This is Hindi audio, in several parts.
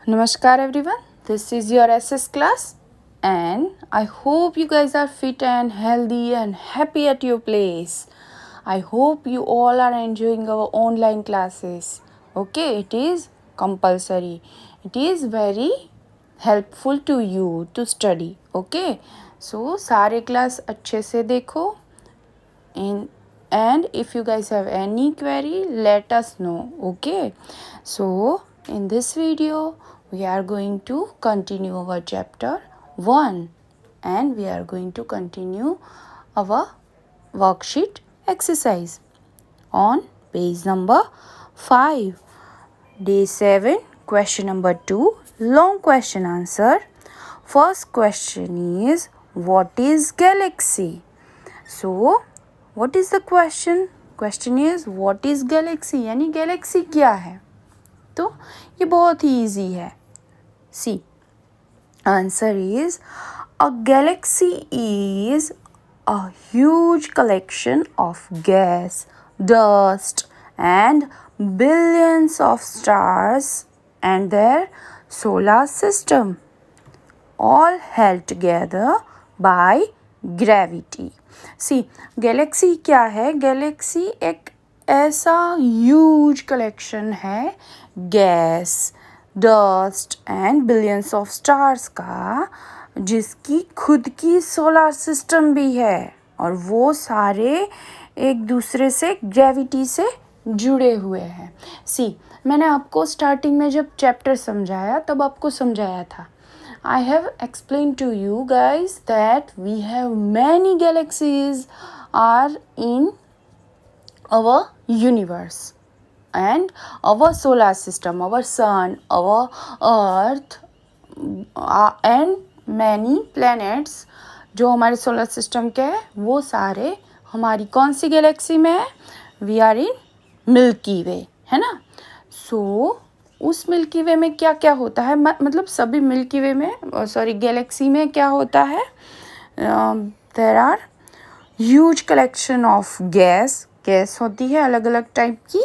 Namaskar everyone, this is your SS class and I hope you guys are fit and healthy and happy at your place. I hope you all are enjoying our online classes. Okay, it is compulsory. It is very helpful to you to study. Okay, so सारे क्लास अच्छे से देखो and if you guys have any query let us know. Okay, so in this video we are going to continue our chapter 1 and we are going to continue our worksheet exercise on page number 5, day 7, question number 2, long question answer. First question is, what is galaxy? So what is the question is what is galaxy, यानी गैलेक्सी क्या है. तो ये बहुत ही ईजी है. See answer is a galaxy is a huge collection of gas, dust and billions of stars and their solar system all held together by gravity. See galaxy क्या है? गैलेक्सी एक ऐसा ह्यूज कलेक्शन है gas, dust and billions of stars का, जिसकी खुद की सोलर सिस्टम भी है और वो सारे एक दूसरे से ग्रेविटी से जुड़े हुए हैं. सी मैंने आपको स्टार्टिंग में जब चैप्टर समझाया तब आपको समझाया था. I have explained to you guys that we have many galaxies are in our universe and our solar system, our sun, our earth and many planets जो हमारे सोलर सिस्टम के हैं वो सारे हमारी कौन सी गैलेक्सी में है? वी आर इन मिल्की वे, है ना. सो उस मिल्की वे में क्या क्या होता है, मतलब सभी मिल्की वे में गैलेक्सी में क्या होता है? There are huge collection of gas होती है अलग अलग टाइप की.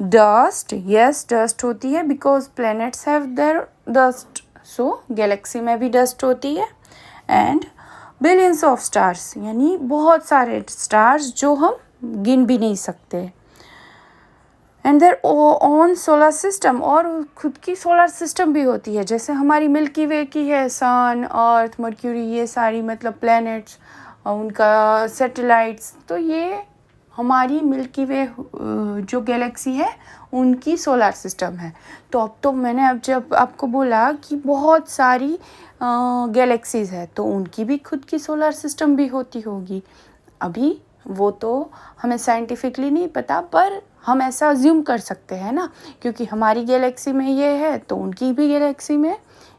डस्ट, यस डस्ट होती है because planets have their dust, so Galaxy में भी डस्ट होती है. एंड बिलियंस ऑफ स्टार्स, यानी बहुत सारे स्टार्स जो हम गिन भी नहीं सकते. And their own solar system, और खुद की सोलर सिस्टम भी होती है, जैसे हमारी मिल्की वे की है सन, अर्थ, मर्क्यूरी, ये सारी मतलब प्लैनेट्स, उनका सैटेलाइट्स. तो ये हमारी मिल्की वे जो गैलेक्सी है उनकी सोलर सिस्टम है. तो अब तो मैंने अब जब आपको बोला कि बहुत सारी गैलेक्सीज है तो उनकी भी खुद की सोलर सिस्टम भी होती होगी. अभी वो तो हमें साइंटिफिकली नहीं पता, पर हम ऐसा अज्यूम कर सकते हैं ना, क्योंकि हमारी गैलेक्सी में ये है तो उनकी भी गैलेक्सी में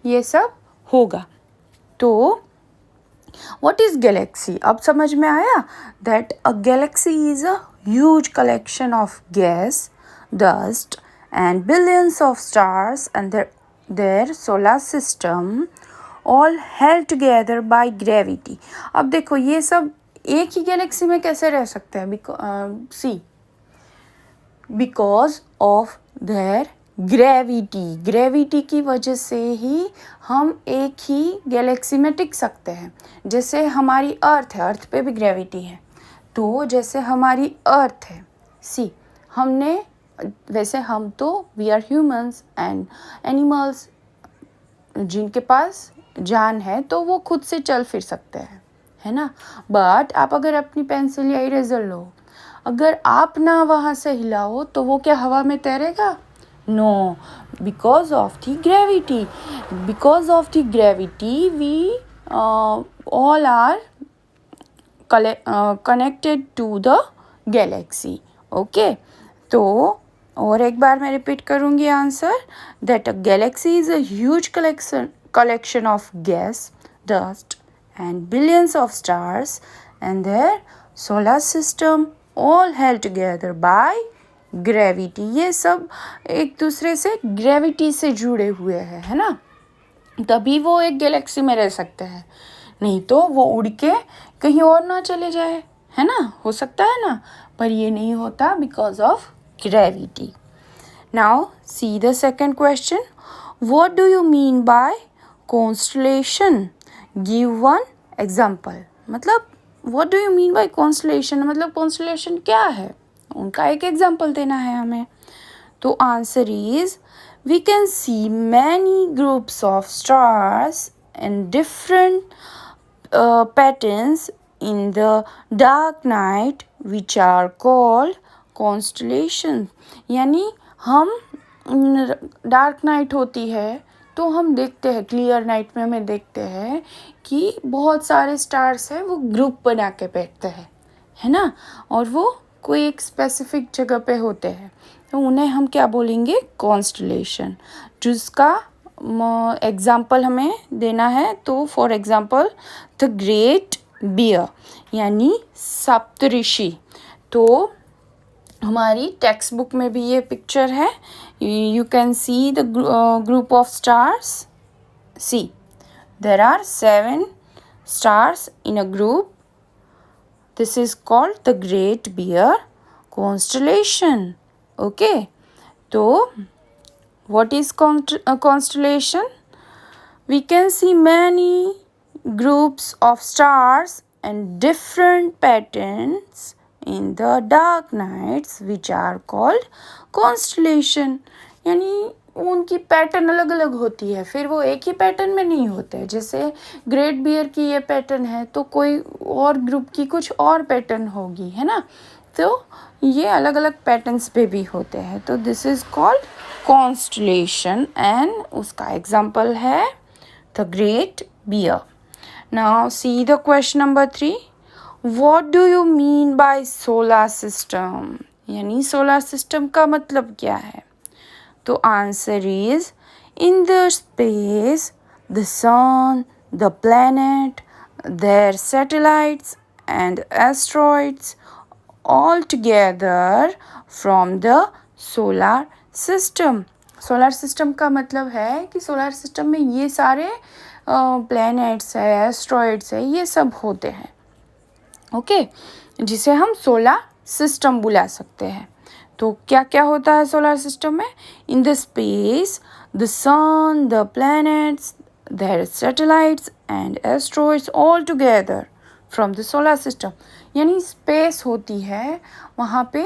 ये सब होगा. तो व्हाट इज़ गैलेक्सी? अब समझ में आया that a galaxy is a huge collection of gas, dust and billions of stars and their solar system all held together by gravity. अब देखो ये सब एक ही गैलेक्सी में कैसे रह सकते हैं? बिकॉज ऑफ देयर ग्रेविटी की वजह से ही हम एक ही गैलेक्सी में टिक सकते हैं. जैसे हमारी अर्थ है, अर्थ पे भी ग्रेविटी है. तो जैसे हमारी अर्थ है, हमने वैसे हम तो we are humans and animals जिनके पास जान है तो वो खुद से चल फिर सकते हैं, है ना. बट आप अगर अपनी पेंसिल या इरेजर लो, अगर आप ना वहाँ से हिलाओ तो वो क्या हवा में तैरेगा? No, because of the gravity we all are connected to the galaxy. Okay, तो और एक बार मैं रिपीट करूँगी answer, that a galaxy is a huge collection of gas, dust and billions of stars and their solar system all held together by gravity. ये सब एक दूसरे से ग्रेविटी से जुड़े हुए हैं, है ना. तभी वो एक गैलेक्सी में रह सकते हैं, नहीं तो वो उड़ के कहीं और ना चले जाए, है ना. हो सकता है ना, पर ये नहीं होता because of gravity. Now see the second question. What do you mean by constellation? Give one example. मतलब what do you mean by constellation? मतलब constellation क्या है, उनका एक example देना है हमें. तो answer is, we can see many groups of stars and different patterns in the dark night which are called constellations. यानी हम डार्क नाइट होती है तो हम देखते हैं, क्लियर नाइट में हमें देखते हैं कि बहुत सारे स्टार्स हैं, वो ग्रुप बना के बैठते हैं, है ना, और वो कोई एक स्पेसिफिक जगह पे होते हैं, तो उन्हें हम क्या बोलेंगे, कॉन्स्टलेशन. जिसका एग्जाम्पल हमें देना है, तो for example the great bear यानी सप्तऋषि. तो हमारी टेक्स्ट बुक में भी ये पिक्चर है. You can see the group of stars. See, there are 7 stars in a group. This is called the Great Bear constellation. Okay. So, what is a constellation? We can see many groups of stars and different patterns in the dark nights which are called constellation. यानी उनकी पैटर्न अलग अलग होती है, फिर वो एक ही पैटर्न में नहीं होते. जैसे ग्रेट बियर की ये पैटर्न है तो कोई और ग्रुप की कुछ और पैटर्न होगी, है ना. तो ये अलग अलग पैटर्न्स पे भी होते हैं. तो this is called constellation and उसका एग्जाम्पल है the great bear. Now see the question number 3. What do you mean by solar system? यानी सोलर सिस्टम का मतलब क्या है. तो answer is, in the space the sun, the planet, their satellites and asteroids all together from the solar system. Solar system का मतलब है कि सोलर सिस्टम में ये सारे प्लैनेट्स है, एस्ट्रॉइड्स है, ये सब होते हैं. ओके, जिसे हम सोलर सिस्टम बुला सकते हैं. तो क्या क्या होता है सोलर सिस्टम में? In the space the sun, the planets, their satellites and asteroids all together from the solar system. यानी स्पेस होती है, वहाँ पे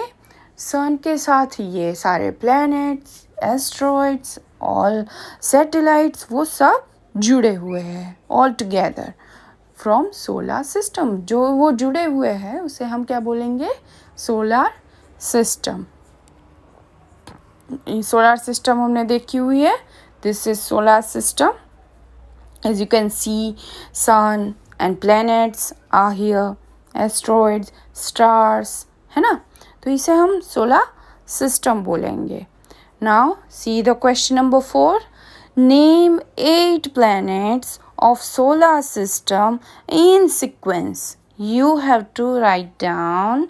सन के साथ ये सारे प्लैनेट्स, एस्ट्रॉइड्स, ऑल सैटेलाइट्स, वो सब जुड़े हुए हैं, all together from solar system. जो वो जुड़े हुए हैं उसे हम क्या बोलेंगे? Solar system. सोलर सिस्टम हमने देखी हुई है. This is solar system. As you can see, sun and planets are here, asteroids, stars, है ना. तो इसे हम सोलर सिस्टम बोलेंगे. Now see the question number 4. Name 8 planets of solar system in sequence. You have to write down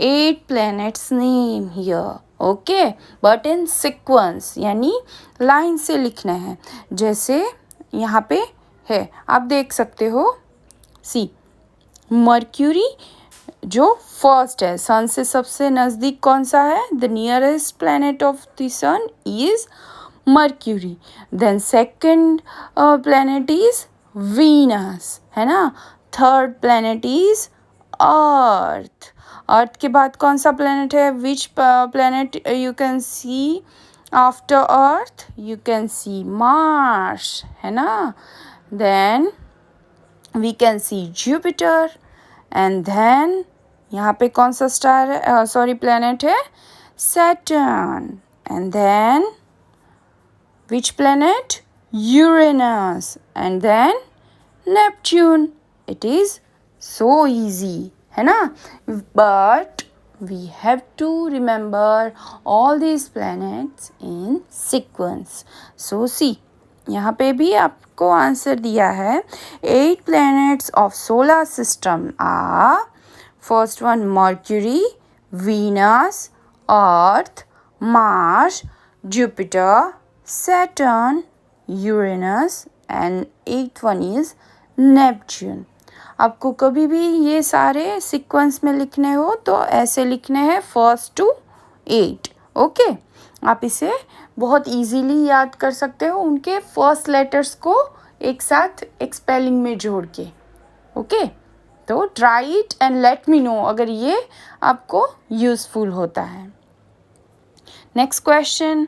8 planets name here. Okay, but in sequence यानी लाइन से लिखना है. जैसे यहाँ पे है, आप देख सकते हो. सी, मर्क्यूरी जो फर्स्ट है, सन से सबसे नज़दीक कौन सा है? The nearest planet of the sun is Mercury. Then second planet is Venus, है ना. Third planet is Earth. Earth के बाद कौन सा planet है? Which planet you can see after Earth? You can see Mars, है ना. Then we can see Jupiter. And then यहाँ पे कौन सा स्टार है, सॉरी planet है? Saturn. And then which planet? Uranus. And then Neptune. It is so easy, है ना. But we have to remember all these planets in sequence. So see, यहाँ पे भी आपको आंसर दिया है. 8 planets of solar system are, first one Mercury, Venus, Earth, Mars, Jupiter, Saturn, Uranus and 8th one is Neptune. आपको कभी भी ये सारे सीक्वेंस में लिखने हो तो ऐसे लिखने हैं, 1st to 8. ओके, आप इसे बहुत इजीली याद कर सकते हो उनके फर्स्ट लेटर्स को एक साथ एक स्पेलिंग में जोड़ के. ओके, तो try it and let me know अगर ये आपको यूज़फुल होता है. Next question,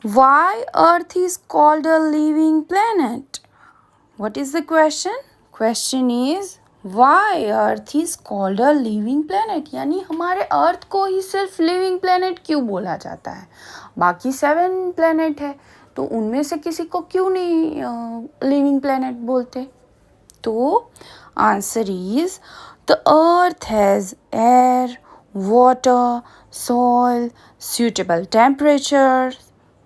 why earth is called a living planet? What is the question? Question is why earth is called a living planet? यानी हमारे अर्थ को ही सिर्फ लिविंग प्लेनेट क्यों बोला जाता है? बाकी 7 प्लेनेट है तो उनमें से किसी को क्यों नहीं लिविंग प्लेनेट बोलते? तो answer is the earth has air, water, soil, suitable temperature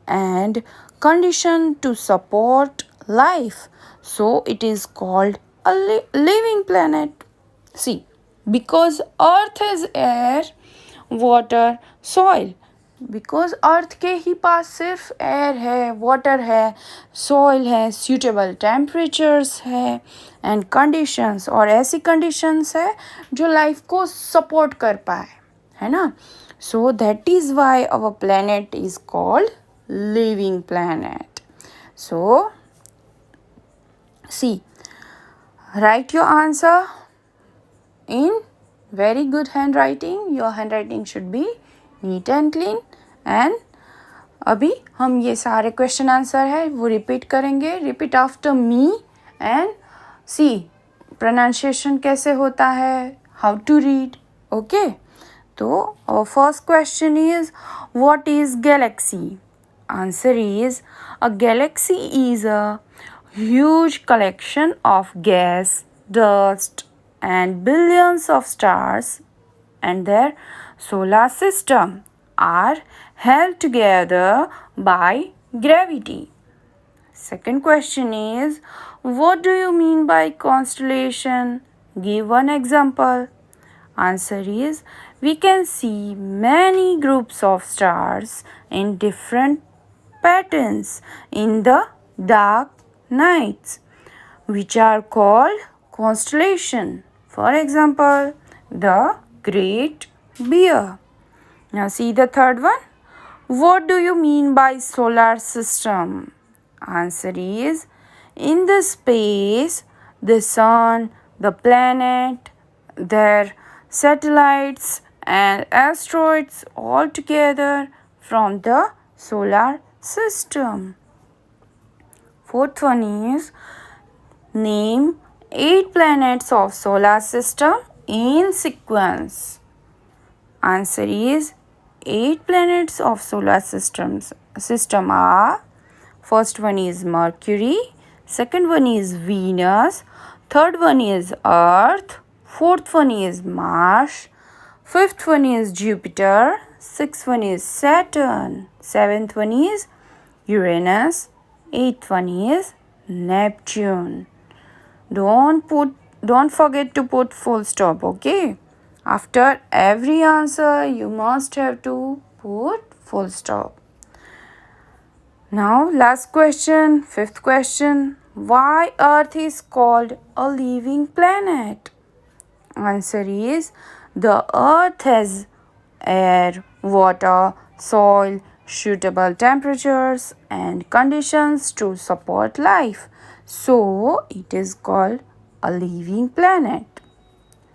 and condition to support life. So it is called a living planet. See, because earth has air, water, soil. Because अर्थ के ही पास सिर्फ एयर है, वाटर है, सॉइल है, सूटेबल टेम्परेचर्स है एंड कंडीशंस, और ऐसी कंडीशंस है जो लाइफ को सपोर्ट कर पाए, है ना. So that is why our planet is called living planet. So see, write your answer in very good handwriting. Your handwriting should be neat and clean. And अभी हम ये सारे क्वेश्चन आंसर है वो रिपीट करेंगे. Repeat after me and see pronunciation कैसे होता है, हाउ टू रीड. ओके, तो our first question is what is galaxy? Answer is a galaxy is a huge collection of gas, dust and billions of stars and their solar system are held together by gravity. Second question is what do you mean by constellation? Give one example. Answer is we can see many groups of stars in different patterns in the dark nights, which are called constellation. For example, the Great Bear. Now see the third one. What do you mean by solar system? Answer is in the space, the sun, the planet, their satellites and asteroids all together from the solar system. Fourth one is name 8 planets of solar system in sequence. Answer is 8 planets of solar system are, first one is Mercury, second one is Venus, third one is Earth, fourth one is Mars, fifth one is Jupiter, sixth one is Saturn, seventh one is Uranus, eighth one is Neptune. Don't forget to put full stop, okay? After every answer, you must have to put full stop. Now, last question, fifth question. Why Earth is called a living planet? Answer is the Earth has air, water, soil, suitable temperatures and conditions to support life. So, it is called a living planet.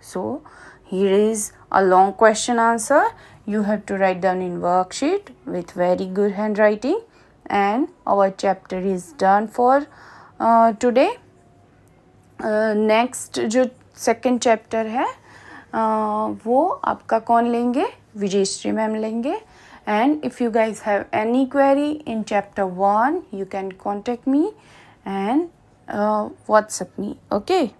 So, here is a long question answer. You have to write down in worksheet with very good handwriting. And our chapter is done for today. Next जो सेकेंड चैप्टर है वो आपका कौन लेंगे, विजयश्री मैम लेंगे. And if you guys have any query in chapter 1, you can contact me and WhatsApp me. Okay.